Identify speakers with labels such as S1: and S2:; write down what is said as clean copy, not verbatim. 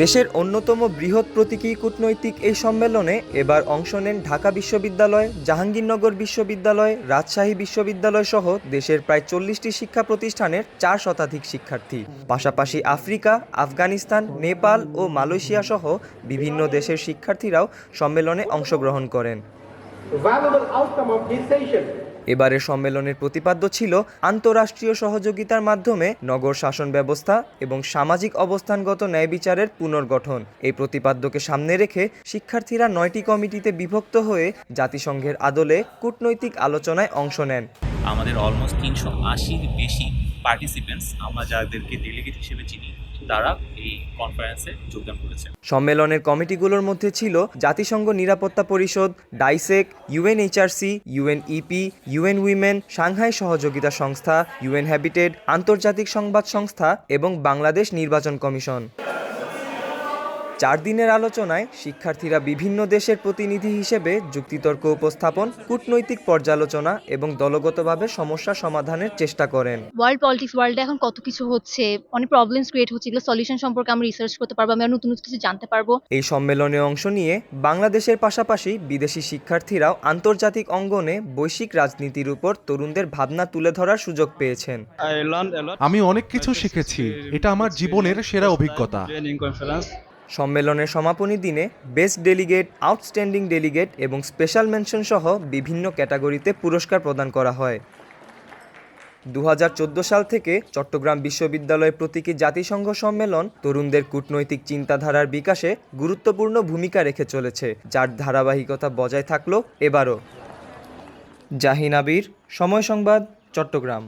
S1: দেশের অন্যতম বৃহৎ প্রতীকী কূটনৈতিক এই সম্মেলনে এবার অংশ নেন ঢাকা বিশ্ববিদ্যালয়, জাহাঙ্গীরনগর বিশ্ববিদ্যালয়, রাজশাহী বিশ্ববিদ্যালয় সহ দেশের প্রায় ৪০টি শিক্ষা প্রতিষ্ঠানের ৪ শতাধিক শিক্ষার্থী। পাশাপাশি আফ্রিকা, আফগানিস্তান, নেপাল ও মালয়েশিয়া সহ বিভিন্ন দেশের শিক্ষার্থীরাও সম্মেলনে অংশগ্রহণ করেন। এবারের সম্মেলনের প্রতিপাদ্য ছিল আন্তঃরাষ্ট্রীয় সহযোগিতার মাধ্যমে নগর শাসন ব্যবস্থা এবং সামাজিক অবস্থানগত ন্যায় বিচারের পুনর্গঠন। এই প্রতিপাদ্যকে সামনে রেখে শিক্ষার্থীরা ৯টি কমিটিতে বিভক্ত হয়ে জাতিসংঘের আদলে কূটনৈতিক আলোচনায় অংশ নেন।
S2: আমাদের অলমোস্ট ৩৮০-র বেশি পার্টিসিপেন্টস, আমরা যাদেরকে ডেলিগেট হিসেবে চিনি, তারা এই কনফারেন্সে যোগদান করেছে।
S1: সম্মেলনের কমিটিগুলোর মধ্যে ছিল জাতিসংঘ নিরাপত্তা পরিষদ, ডাইসেক, UNHRC, UNEP, UN women, Shanghai সহযোগিতা সংস্থা, ইউএন হ্যাবিটেট, আন্তর্জাতিক সংবাদ সংস্থা এবং বাংলাদেশ নির্বাচন কমিশন। 4 দিনের আলোচনায় শিক্ষার্থীরা বিভিন্ন দেশের প্রতিনিধি হিসেবে যুক্তিতর্ক উপস্থাপন, কূটনৈতিক পর্যালোচনা এবং দলগতভাবে সমস্যা সমাধানের চেষ্টা করেন।
S3: ওয়ার্ল্ডে এখন কত কিছু হচ্ছে, অনেক প্রবলেমস ক্রিয়েট হচ্ছে, এগুলো সলিউশন সম্পর্কে আমরা রিসার্চ করতে পারবো, আমরা নতুন কিছু জানতে পারবো।
S1: এই সম্মেলনে অংশ নিয়ে বাংলাদেশের পাশাপাশি বিদেশি শিক্ষার্থীরাও আন্তর্জাতিক অঙ্গনে বৈশ্বিক রাজনীতির উপর তরুণদের ভাবনা তুলে ধরার সুযোগ পেয়েছেন।
S4: আমি অনেক কিছু শিখেছি, এটা আমার জীবনের সেরা অভিজ্ঞতা।
S1: সম্মেলনের সমাপনী দিনে বেস্ট ডেলিগেট, আউটস্ট্যান্ডিং ডেলিগেট এবং স্পেশাল মেনশন সহ বিভিন্ন ক্যাটাগরিতে পুরস্কার প্রদান করা হয়। 2014 সাল থেকে চট্টগ্রাম বিশ্ববিদ্যালয় প্রতীকী জাতিসংঘ সম্মেলন তরুণদের কূটনৈতিক চিন্তাধারার বিকাশে গুরুত্বপূর্ণ ভূমিকা রেখে চলেছে, যার ধারাবাহিকতা বজায় থাকলো এবারও। জাহিন আবির, সময় সংবাদ, চট্টগ্রাম।